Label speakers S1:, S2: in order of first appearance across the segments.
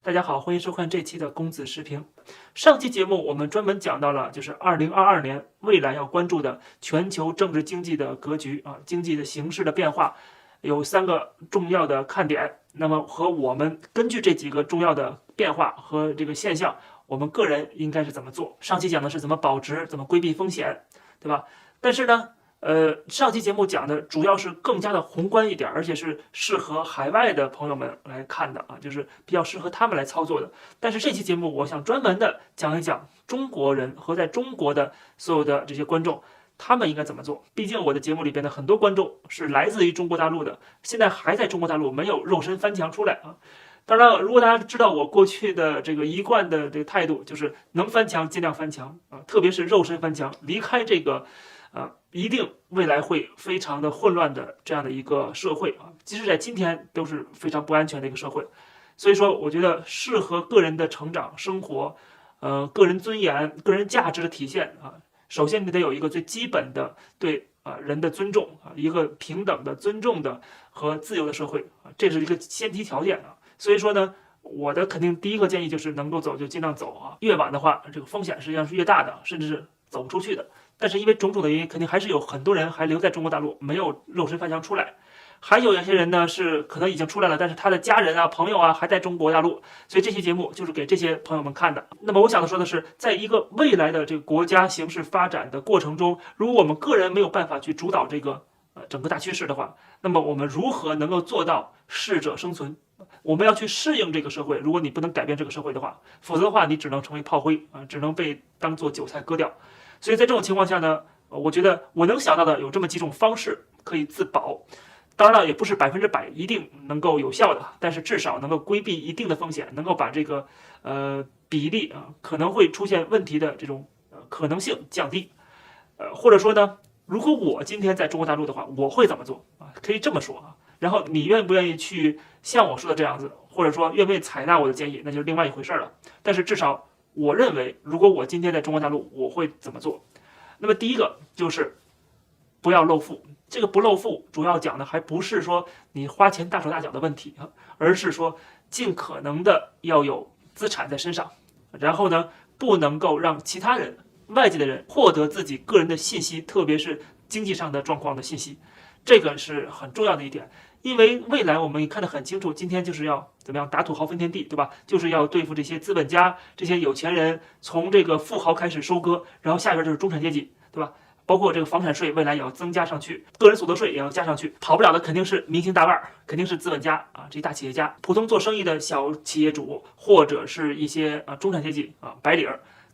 S1: 大家好，欢迎收看这期的公子视频。上期节目我们专门讲到了，就是2022年未来要关注的全球政治经济的格局经济的形势的变化，有3个重要的看点。那么和我们根据这几个重要的变化和这个现象，我们个人应该是怎么做？上期讲的是怎么保值，怎么规避风险，对吧？但是呢，上期节目讲的主要是更加的宏观一点，而且是适合海外的朋友们来看的就是比较适合他们来操作的。但是这期节目我想专门的讲一讲中国人和在中国的所有的这些观众，他们应该怎么做。毕竟我的节目里边的很多观众是来自于中国大陆的，现在还在中国大陆没有肉身翻墙出来当然，如果大家知道我过去的这个一贯的这个态度，就是能翻墙尽量翻墙特别是肉身翻墙，离开这个一定未来会非常的混乱的这样的一个社会即使在今天都是非常不安全的一个社会。所以说，我觉得适合个人的成长、生活，个人尊严、个人价值的体现首先你得有一个最基本的对人的尊重一个平等的、尊重的和自由的社会这是一个先提条件所以说呢，我的肯定第一个建议就是能够走就尽量走越晚的话，这个风险实际上是越大的，甚至是走不出去的。但是因为种种的原因，肯定还是有很多人还留在中国大陆，没有肉身翻墙出来。还有一些人呢，是可能已经出来了，但是他的家人朋友还在中国大陆，所以这期节目就是给这些朋友们看的。那么我想说的是，在一个未来的这个国家形势发展的过程中，如果我们个人没有办法去主导这个整个大趋势的话，那么我们如何能够做到适者生存？我们要去适应这个社会，如果你不能改变这个社会的话，否则的话你只能成为炮灰只能被当做韭菜割掉。所以在这种情况下呢，我觉得我能想到的有这么几种方式可以自保。当然了，也不是100%一定能够有效的，但是至少能够规避一定的风险，能够把这个比例可能会出现问题的这种可能性降低。或者说呢，如果我今天在中国大陆的话，我会怎么做可以这么说然后你愿不愿意去像我说的这样子，或者说愿不愿意采纳我的建议，那就是另外一回事了。但是至少我认为，如果我今天在中国大陆，我会怎么做？那么第一个就是不要露富。这个不露富，主要讲的还不是说你花钱大手大脚的问题而是说尽可能的要有资产在身上，然后呢，不能够让其他人、外界的人获得自己个人的信息，特别是经济上的状况的信息，这个是很重要的一点。因为未来我们也看得很清楚，今天就是要怎么样打土豪分田地，对吧？就是要对付这些资本家、这些有钱人，从这个富豪开始收割，然后下边就是中产阶级，对吧？包括这个房产税未来也要增加上去，个人所得税也要加上去，跑不了的肯定是明星大腕，肯定是资本家这些大企业家，普通做生意的小企业主，或者是一些中产阶级白领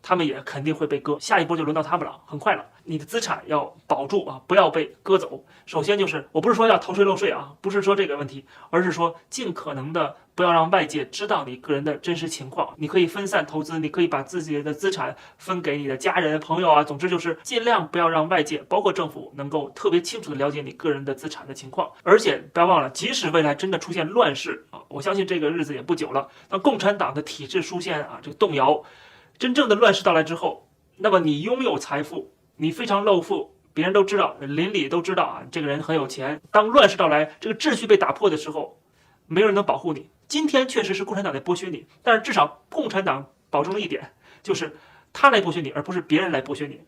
S1: 他们也肯定会被割，下一波就轮到他们了，很快了。你的资产要保住不要被割走。首先就是，我不是说要逃税漏税不是说这个问题，而是说尽可能的不要让外界知道你个人的真实情况。你可以分散投资，你可以把自己的资产分给你的家人、朋友总之就是尽量不要让外界，包括政府，能够特别清楚的了解你个人的资产的情况。而且不要忘了，即使未来真的出现乱世我相信这个日子也不久了。当共产党的体制出现这个动摇，真正的乱世到来之后，那么你拥有财富，你非常露富，别人都知道，邻里都知道这个人很有钱。当乱世到来，这个秩序被打破的时候，没有人能保护你。今天确实是共产党在剥削你，但是至少共产党保证了一点，就是他来剥削你，而不是别人来剥削你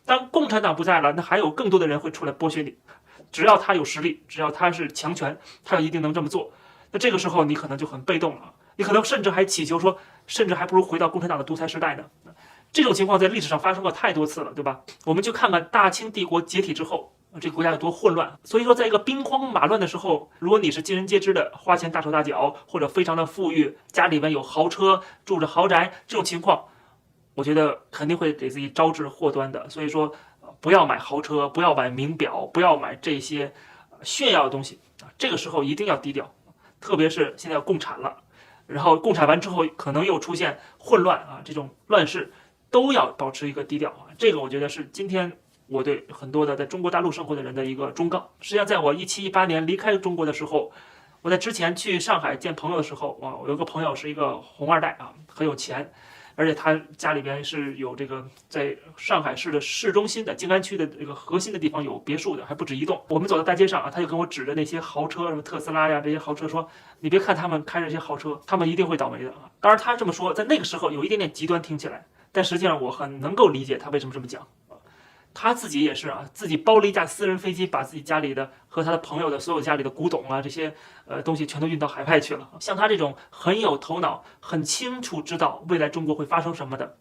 S1: 当共产党不在了，那还有更多的人会出来剥削你。只要他有实力，只要他是强权，他一定能这么做。那这个时候你可能就很被动了，你可能甚至还祈求说，甚至还不如回到共产党的独裁时代呢。这种情况在历史上发生过太多次了，对吧？我们就看看大清帝国解体之后，这个国家有多混乱。所以说，在一个兵荒马乱的时候，如果你是尽人皆知的花钱大手大脚，或者非常的富裕，家里面有豪车，住着豪宅，这种情况，我觉得肯定会给自己招致祸端的。所以说，不要买豪车，不要买名表，不要买这些炫耀的东西这个时候一定要低调，特别是现在要共产了，然后共产完之后可能又出现混乱这种乱世，都要保持一个低调这个我觉得是今天我对很多的在中国大陆生活的人的一个忠告。实际上，在我17、18年离开中国的时候，我在之前去上海见朋友的时候我有个朋友是一个红二代很有钱，而且他家里边是有这个在上海市的市中心的静安区的这个核心的地方有别墅的，还不止一栋。我们走到大街上啊，他就跟我指着那些豪车，什么特斯拉呀这些豪车说，你别看他们开着这些豪车，他们一定会倒霉的啊。当然他这么说，在那个时候有一点点极端听起来，但实际上我很能够理解他为什么这么讲。他自己也是啊，自己包了一架私人飞机，把自己家里的和他的朋友的所有家里的古董啊这些东西全都运到海外去了。像他这种很有头脑、很清楚知道未来中国会发生什么的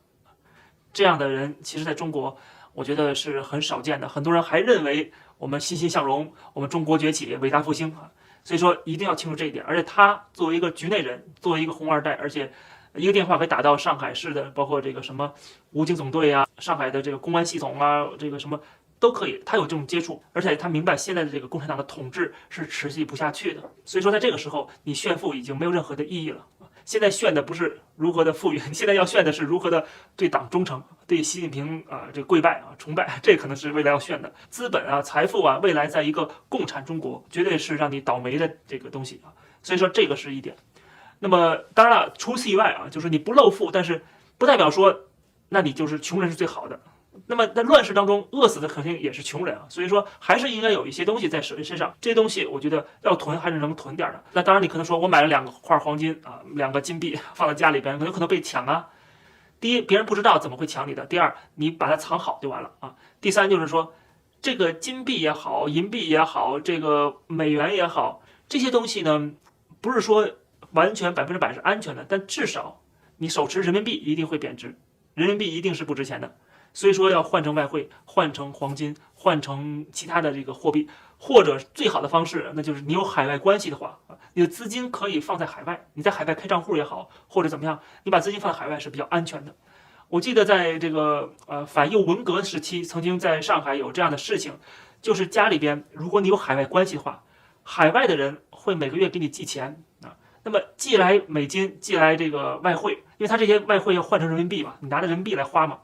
S1: 这样的人，其实在中国我觉得是很少见的。很多人还认为我们欣欣向荣，我们中国崛起、伟大复兴啊，所以说一定要清楚这一点。而且他作为一个局内人，作为一个红二代，而且一个电话可以打到上海市的，包括这个什么武警总队啊，上海的这个公安系统啊，这个什么都可以。他有这种接触，而且他明白现在的这个共产党的统治是持续不下去的。所以说，在这个时候，你炫富已经没有任何的意义了。现在炫的不是如何的富裕，现在要炫的是如何的对党忠诚，对习近平这个跪拜啊崇拜，这可能是未来要炫的。资本啊、财富啊，未来在一个共产中国，绝对是让你倒霉的这个东西啊。所以说，这个是一点。那么当然了，除此以外啊，就是你不露富，但是不代表说，那你就是穷人是最好的。那么在乱世当中，饿死的肯定也是穷人啊。所以说，还是应该有一些东西在身上。这些东西我觉得要囤还是能囤点的。那当然，你可能说我买了2块黄金啊，2个金币放在家里边，有可能被抢啊。第一，别人不知道怎么会抢你的；第二，你把它藏好就完了啊。第三就是说，这个金币也好，银币也好，这个美元也好，这些东西呢，不是说完全100%是安全的，但至少你手持人民币一定会贬值，人民币一定是不值钱的。所以说要换成外汇，换成黄金，换成其他的这个货币，或者最好的方式，那就是你有海外关系的话，你的资金可以放在海外，你在海外开账户也好，或者怎么样，你把资金放在海外是比较安全的。我记得在这个反右文革时期，曾经在上海有这样的事情，就是家里边如果你有海外关系的话，海外的人会每个月给你寄钱啊。那么寄来美金，寄来这个外汇，因为他这些外汇要换成人民币嘛，你拿着人民币来花嘛。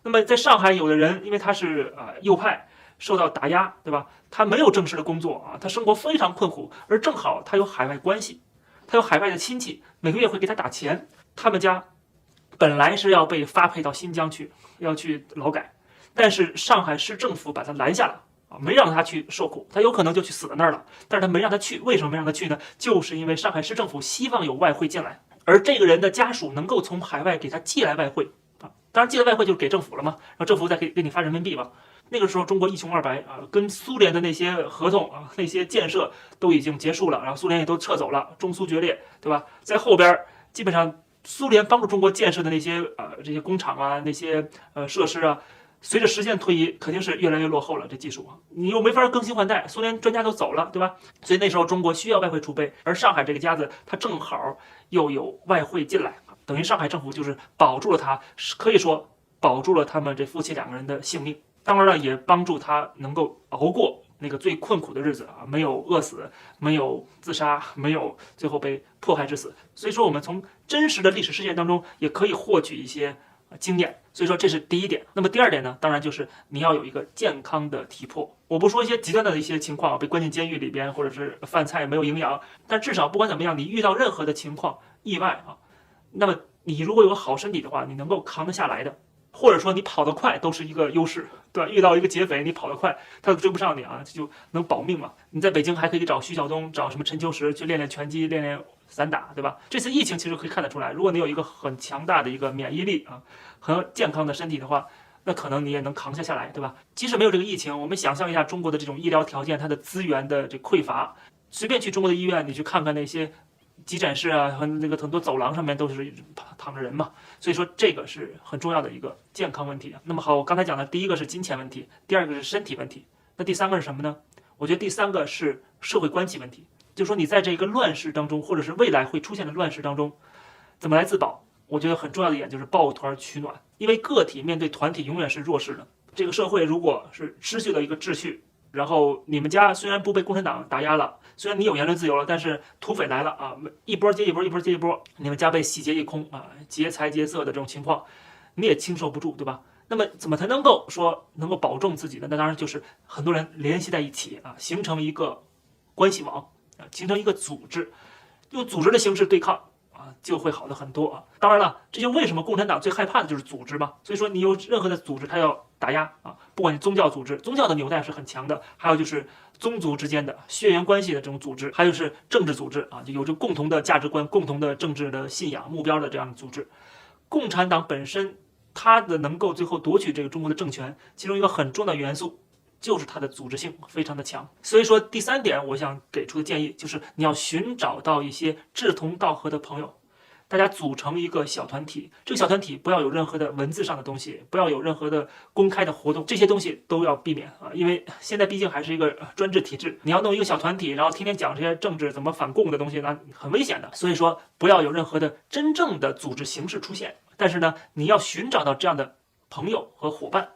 S1: 那么在上海有的人，因为他是右派，受到打压，对吧？他没有正式的工作啊，他生活非常困苦，而正好他有海外关系，他有海外的亲戚，每个月会给他打钱。他们家本来是要被发配到新疆去，要去劳改，但是上海市政府把他拦下了啊，没让他去受苦，他有可能就去死在那儿了，但是他没让他去。为什么没让他去呢？就是因为上海市政府希望有外汇进来，而这个人的家属能够从海外给他寄来外汇。当然，寄了外汇就是给政府了嘛，然后政府再给你发人民币嘛。那个时候中国一穷二白啊，跟苏联的那些合同啊、那些建设都已经结束了，然后苏联也都撤走了，中苏决裂，对吧？在后边基本上苏联帮助中国建设的那些这些工厂啊、那些设施啊，随着时间推移，肯定是越来越落后了。这技术你又没法更新换代，苏联专家都走了，对吧？所以那时候中国需要外汇储备，而上海这个家子它正好又有外汇进来。等于上海政府就是保住了他，可以说保住了他们这夫妻2个人的性命。当然了，也帮助他能够熬过那个最困苦的日子啊，没有饿死，没有自杀，没有最后被迫害致死。所以说，我们从真实的历史事件当中也可以获取一些经验。所以说，这是第一点。那么第二点呢，当然就是你要有一个健康的体魄。我不说一些极端的一些情况，被关进监狱里边，或者是饭菜没有营养，但至少不管怎么样，你遇到任何的情况意外啊。那么你如果有个好身体的话，你能够扛得下来的，或者说你跑得快都是一个优势，对吧？遇到一个劫匪，你跑得快，他追不上你啊，就能保命嘛。你在北京还可以找徐晓东，找什么陈秋实去练练拳击，练练散打，对吧？这次疫情其实可以看得出来，如果你有一个很强大的一个免疫力啊，很健康的身体的话，那可能你也能扛下来，对吧？即使没有这个疫情，我们想象一下中国的这种医疗条件，它的资源的这匮乏，随便去中国的医院，你去看看那些急诊室啊，和那个很多走廊上面都是躺着人嘛，所以说这个是很重要的一个健康问题。那么好，我刚才讲的第一个是金钱问题，第二个是身体问题，那第三个是什么呢？我觉得第三个是社会关系问题，就是说你在这个乱世当中，或者是未来会出现的乱世当中，怎么来自保？我觉得很重要的一点就是抱团取暖，因为个体面对团体永远是弱势的。这个社会如果是失去了一个秩序，然后你们家虽然不被共产党打压了，虽然你有言论自由了，但是土匪来了啊，一波接一波，一波接一波，你们家被洗劫一空啊，劫财劫色的这种情况，你也经受不住，对吧？那么怎么才能够保重自己呢？那当然就是很多人联系在一起啊，形成一个关系网啊，形成一个组织，用组织的形式对抗就会好的很多啊。当然了，这就为什么共产党最害怕的就是组织嘛。所以说你有任何的组织，它要打压啊，不管你宗教组织，宗教的纽带是很强的，还有就是宗族之间的血缘关系的这种组织，还有是政治组织啊，就有着共同的价值观、共同的政治的信仰目标的这样的组织。共产党本身它的能够最后夺取这个中国的政权，其中一个很重要的元素就是它的组织性非常的强。所以说第3点我想给出的建议就是你要寻找到一些志同道合的朋友，大家组成一个小团体，这个小团体不要有任何的文字上的东西，不要有任何的公开的活动，这些东西都要避免啊，因为现在毕竟还是一个专制体制，你要弄一个小团体，然后天天讲这些政治怎么反共的东西，那很危险的。所以说不要有任何的真正的组织形式出现，但是呢，你要寻找到这样的朋友和伙伴。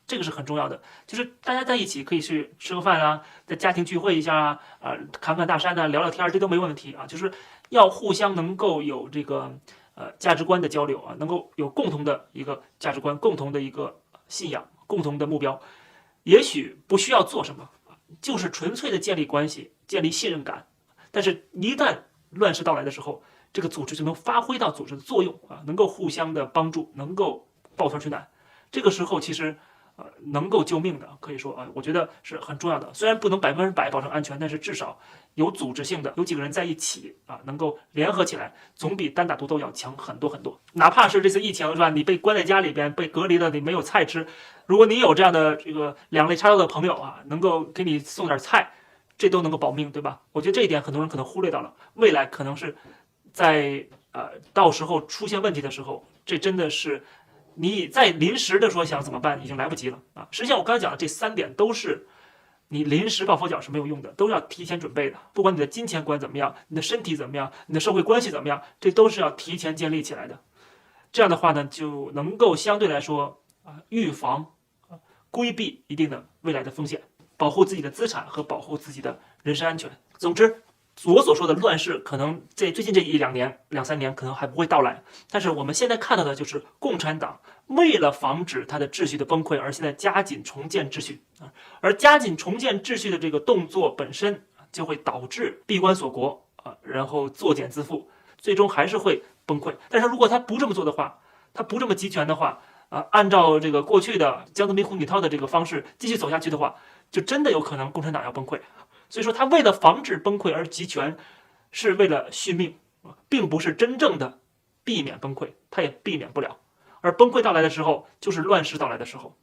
S1: 这个是很重要的，就是大家在一起可以去吃个饭啊，在家庭聚会一下啊，侃侃大山啊，聊聊天，这都没问题啊。就是要互相能够有这个价值观的交流啊，能够有共同的一个价值观，共同的一个信仰，共同的目标。也许不需要做什么，就是纯粹的建立关系，建立信任感。但是，一旦乱世到来的时候，这个组织就能发挥到组织的作用啊，能够互相的帮助，能够抱团取暖。这个时候其实。能够救命的，可以说啊，我觉得是很重要的。虽然不能100%保证安全，但是至少有组织性的，有几个人在一起啊，能够联合起来，总比单打独斗要强很多很多。哪怕是这次疫情是吧，你被关在家里边，被隔离了，你没有菜吃，如果你有这样的这个两肋插刀的朋友啊，能够给你送点菜，这都能够保命，对吧？我觉得这一点很多人可能忽略到了，未来可能是在到时候出现问题的时候，这真的是。你在临时的说想怎么办，已经来不及了啊！实际上我刚才讲的这3点都是你临时抱佛脚是没有用的，都是要提前准备的。不管你的金钱观怎么样，你的身体怎么样，你的社会关系怎么样，这都是要提前建立起来的。这样的话呢，就能够相对来说预防规避一定的未来的风险，保护自己的资产和保护自己的人身安全。总之。我所说的乱世，可能在最近这1-2年、2-3年可能还不会到来，但是我们现在看到的就是共产党为了防止它的秩序的崩溃，而现在加紧重建秩序啊，而加紧重建秩序的这个动作本身，就会导致闭关锁国啊，然后作茧自缚，最终还是会崩溃。但是如果他不这么做的话，他不这么集权的话啊，按照这个过去的江泽民、胡锦涛的这个方式继续走下去的话，就真的有可能共产党要崩溃。所以说，他为了防止崩溃而集权，是为了续命，并不是真正的避免崩溃，他也避免不了。而崩溃到来的时候，就是乱世到来的时候，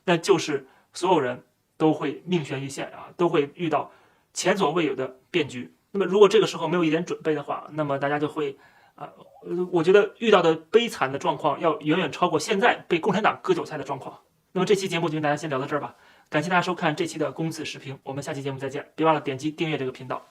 S1: 那就是所有人都会命悬一线啊，都会遇到前所未有的变局。那么，如果这个时候没有一点准备的话，那么大家就会我觉得遇到的悲惨的状况要远远超过现在被共产党割韭菜的状况。那么这期节目就跟大家先聊到这儿吧。感谢大家收看这期的公子视频，我们下期节目再见，别忘了点击订阅这个频道。